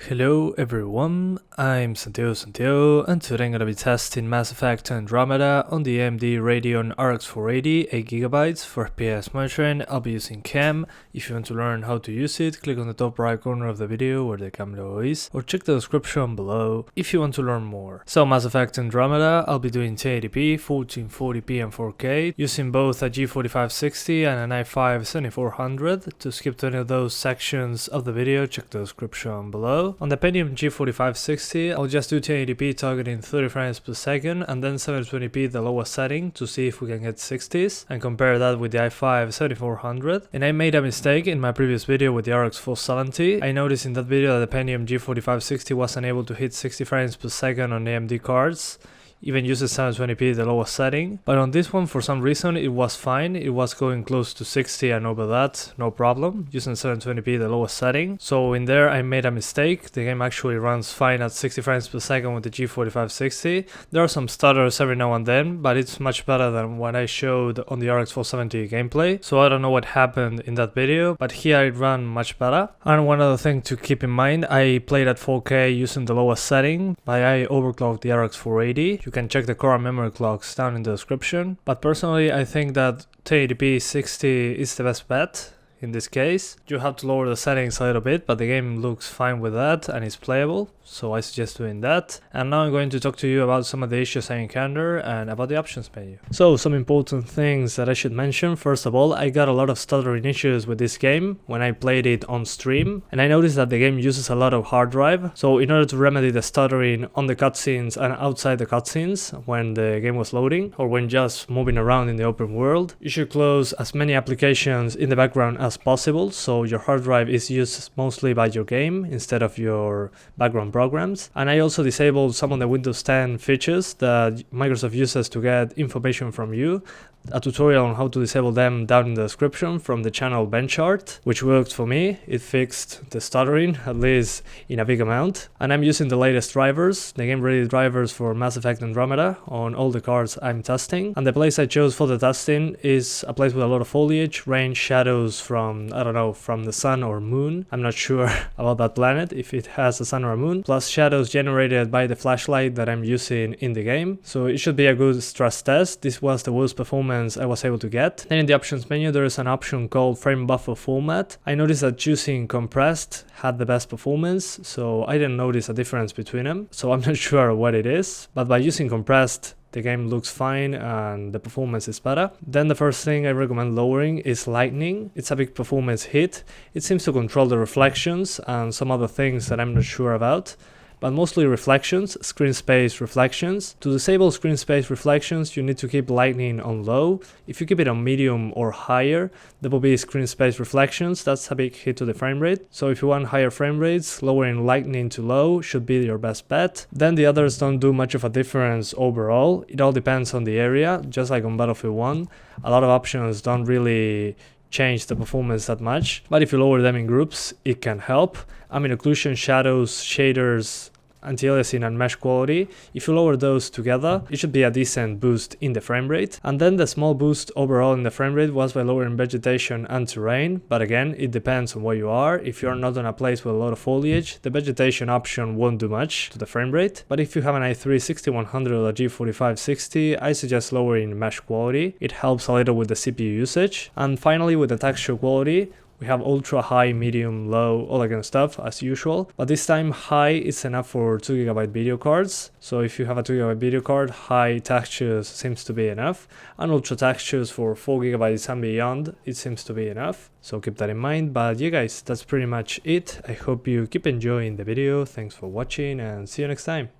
Hello everyone, I'm Santiago, and today I'm gonna be testing Mass Effect Andromeda on the AMD Radeon RX 480, 8GB for FPS monitoring. I'll be using CAM. If you want to learn how to use it, click on the top right corner of the video where the cam logo is, or check the description below if you want to learn more. So Mass Effect Andromeda, I'll be doing 1080p, 1440p and 4K, using both a G4560 and an i5-7400. To skip to any of those sections of the video, check the description below. On the Pentium G4560, I'll just do 1080p targeting 30 frames per second and then 720p the lowest setting to see if we can get 60s and compare that with the i5-7400. And I made a mistake in my previous video with the RX 470. I noticed in that video that the Pentium G4560 wasn't able to hit 60 frames per second on AMD cards. Even uses 720p the lowest setting, but on this one for some reason it was fine. It was going close to 60 and over that, no problem, using 720p the lowest setting. So in there I made a mistake. The game actually runs fine at 60 frames per second with the G4560. There are some stutters every now and then, but it's much better than what I showed on the RX 470 gameplay. So I don't know what happened in that video, but here it ran much better. And one other thing to keep in mind, I played at 4K using the lowest setting, but I overclocked the RX 480. You can check the core and memory clocks down in the description, but personally I think that 1080p 60 is the best bet. In this case, you have to lower the settings a little bit, but the game looks fine with that and is playable, so I suggest doing that. And now I'm going to talk to you about some of the issues I encounter and about the options menu. So some important things that I should mention. First of all, I got a lot of stuttering issues with this game when I played it on stream, and I noticed that the game uses a lot of hard drive. So in order to remedy the stuttering on the cutscenes and outside the cutscenes when the game was loading or when just moving around in the open world, you should close as many applications in the background as possible, so your hard drive is used mostly by your game instead of your background programs. And I also disabled some of the Windows 10 features that Microsoft uses to get information from you. A tutorial on how to disable them down in the description from the channel Benchart, which worked for me. It fixed the stuttering, at least in a big amount. And I'm using the latest drivers, the game ready drivers for Mass Effect Andromeda on all the cards I'm testing. And the place I chose for the testing is a place with a lot of foliage, rain, shadows from, I don't know, from the sun or moon. I'm not sure about that planet, if it has a sun or a moon. Plus shadows generated by the flashlight that I'm using in the game. So it should be a good stress test. This was the worst performance I was able to get. Then in the options menu there is an option called frame buffer format. I noticed that choosing compressed had the best performance, so I didn't notice a difference between them, so I'm not sure what it is, but by using compressed the game looks fine and the performance is better. Then the first thing I recommend lowering is lighting. It's a big performance hit. It seems to control the reflections and some other things that I'm not sure about, but mostly reflections, screen space reflections. To disable screen space reflections, you need to keep lighting on low. If you keep it on medium or higher, there will be screen space reflections. That's a big hit to the frame rate. So if you want higher frame rates, lowering lighting to low should be your best bet. Then the others don't do much of a difference overall. It all depends on the area, just like on Battlefield 1. A lot of options don't really change the performance that much, but if you lower them in groups it can help. I mean, occlusion, shadows, shaders, anti-aliasing and mesh quality, if you lower those together it should be a decent boost in the frame rate. And then the small boost overall in the frame rate was by lowering vegetation and terrain, but again it depends on where you are. If you're not in a place with a lot of foliage, the vegetation option won't do much to the frame rate, but if you have an i3-6100 or a G4560, I suggest lowering mesh quality. It helps a little with the CPU usage. And finally with the texture quality, we have ultra, high, medium, low, all that kind of stuff as usual, but this time high is enough for 2GB video cards. So if you have a 2GB video card, high textures seems to be enough, and ultra textures for 4GB and beyond, it seems to be enough. So keep that in mind. But yeah guys, that's pretty much it. I hope you keep enjoying the video. Thanks for watching and see you next time.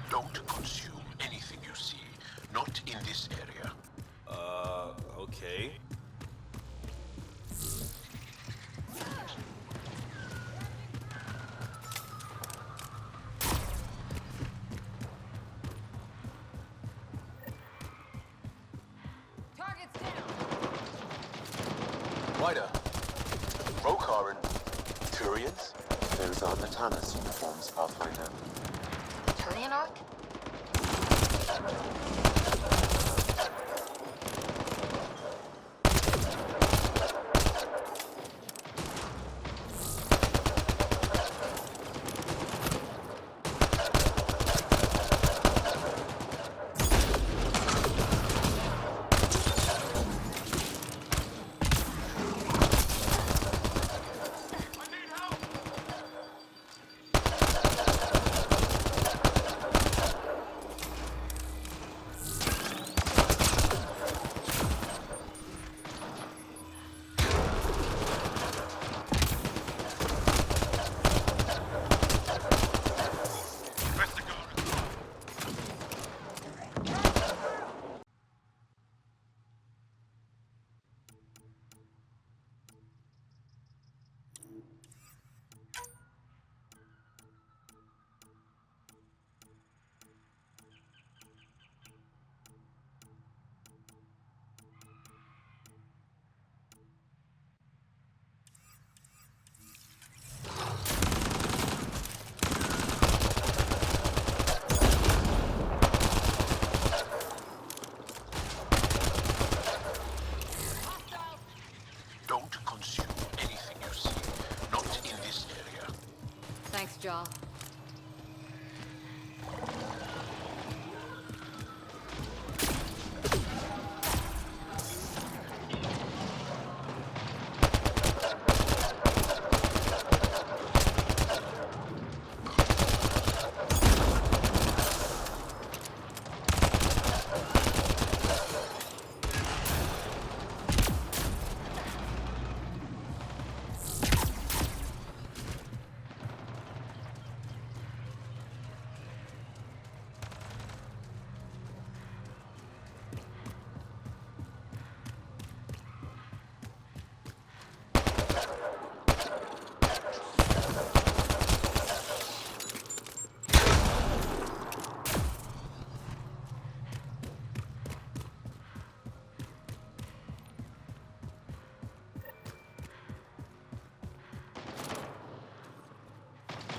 Don't consume anything you see, not in this area. Okay. Target's down. Ryder, Rokar and Turians? Those are Natana's uniforms, Pathfinder. Turian arc?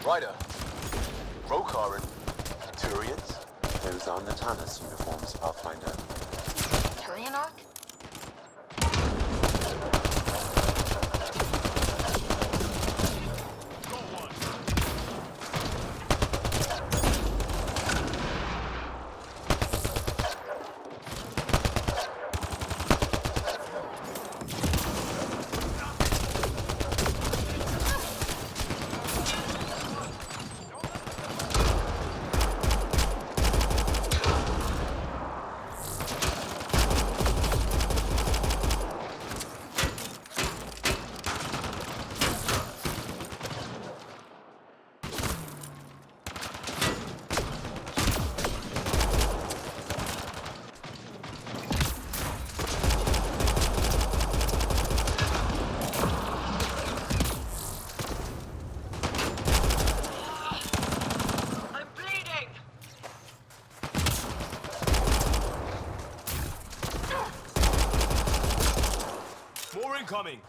Ryder. Rokar and Turians. Those are Natanus uniforms, Pathfinder. Turian Arc? Incoming!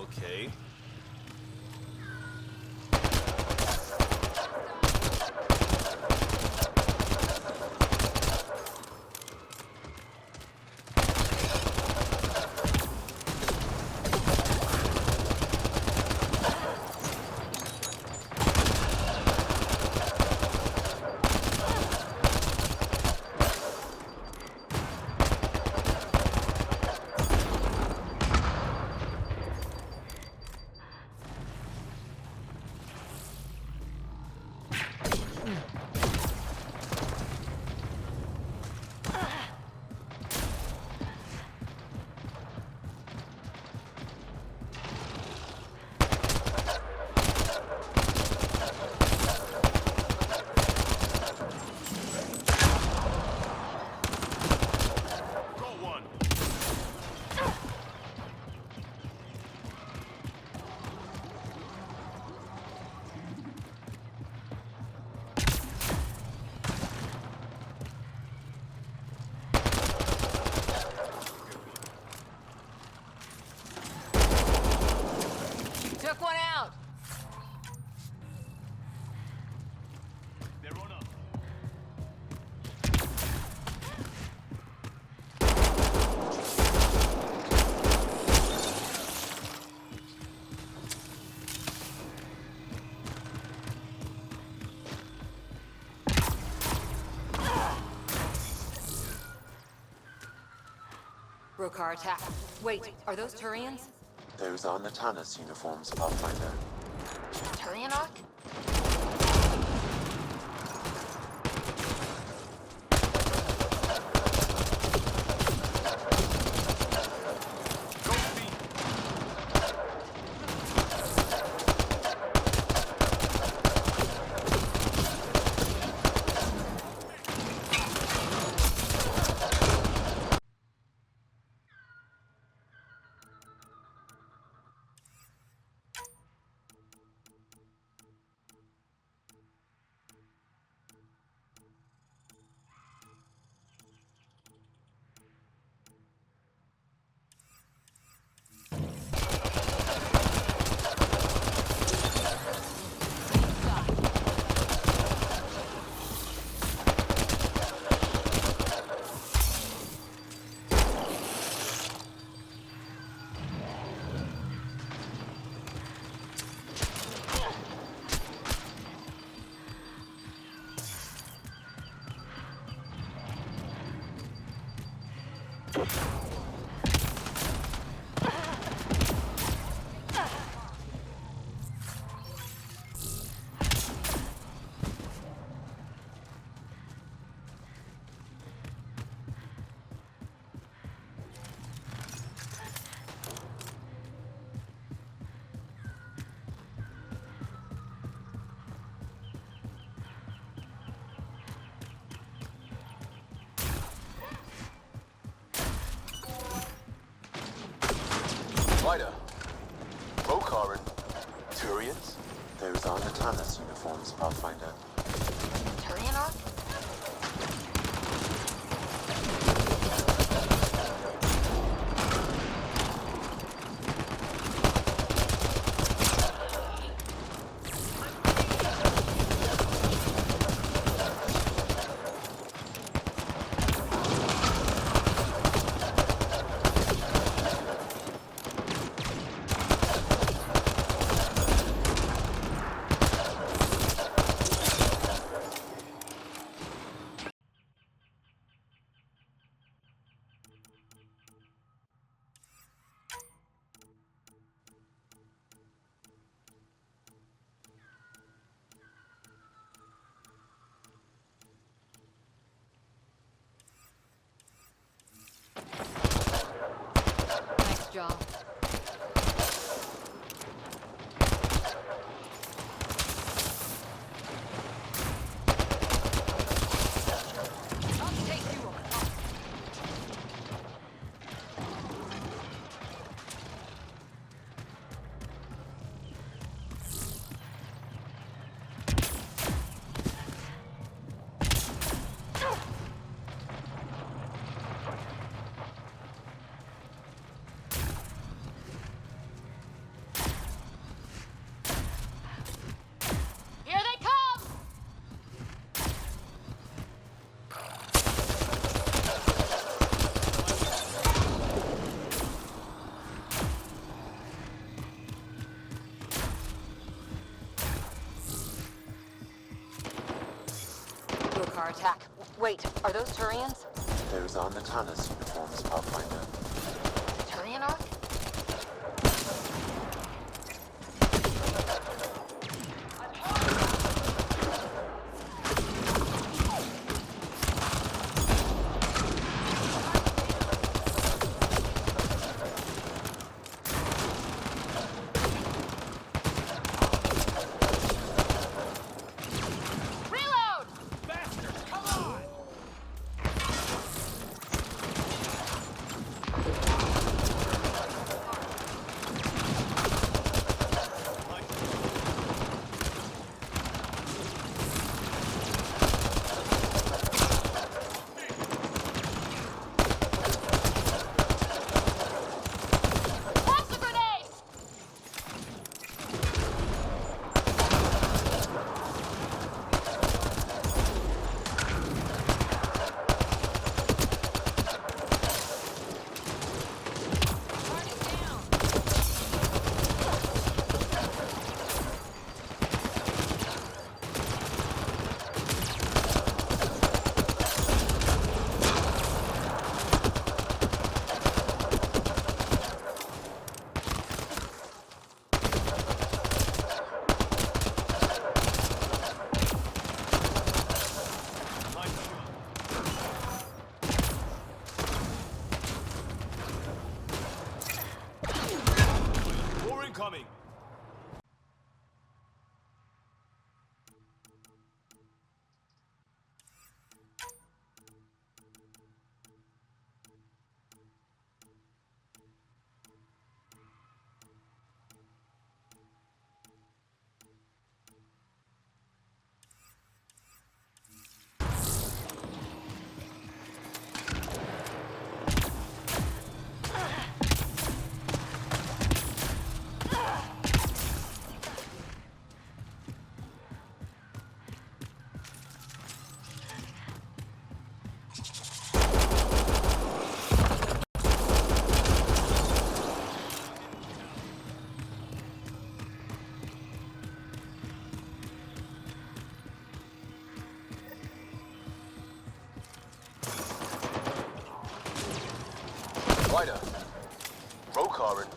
Okay. Took one out! They're on up. Rokar attack. Wait, are those Turians? Those are Natanus uniforms, Pathfinder. Turian Arc? Ryder. Rokar and Turians? Those aren't the Tanis uniforms, Pathfinder. Turian Arc? Nice job. I'll take you on. Here they come! Rokar attack. Wait, are those Turians? Those aren't the Tanis uniforms, Pathfinder. Turian Arc? Reload! Bastards, come on! Toss the grenades! Target down! More incoming! Ryder. Rokar and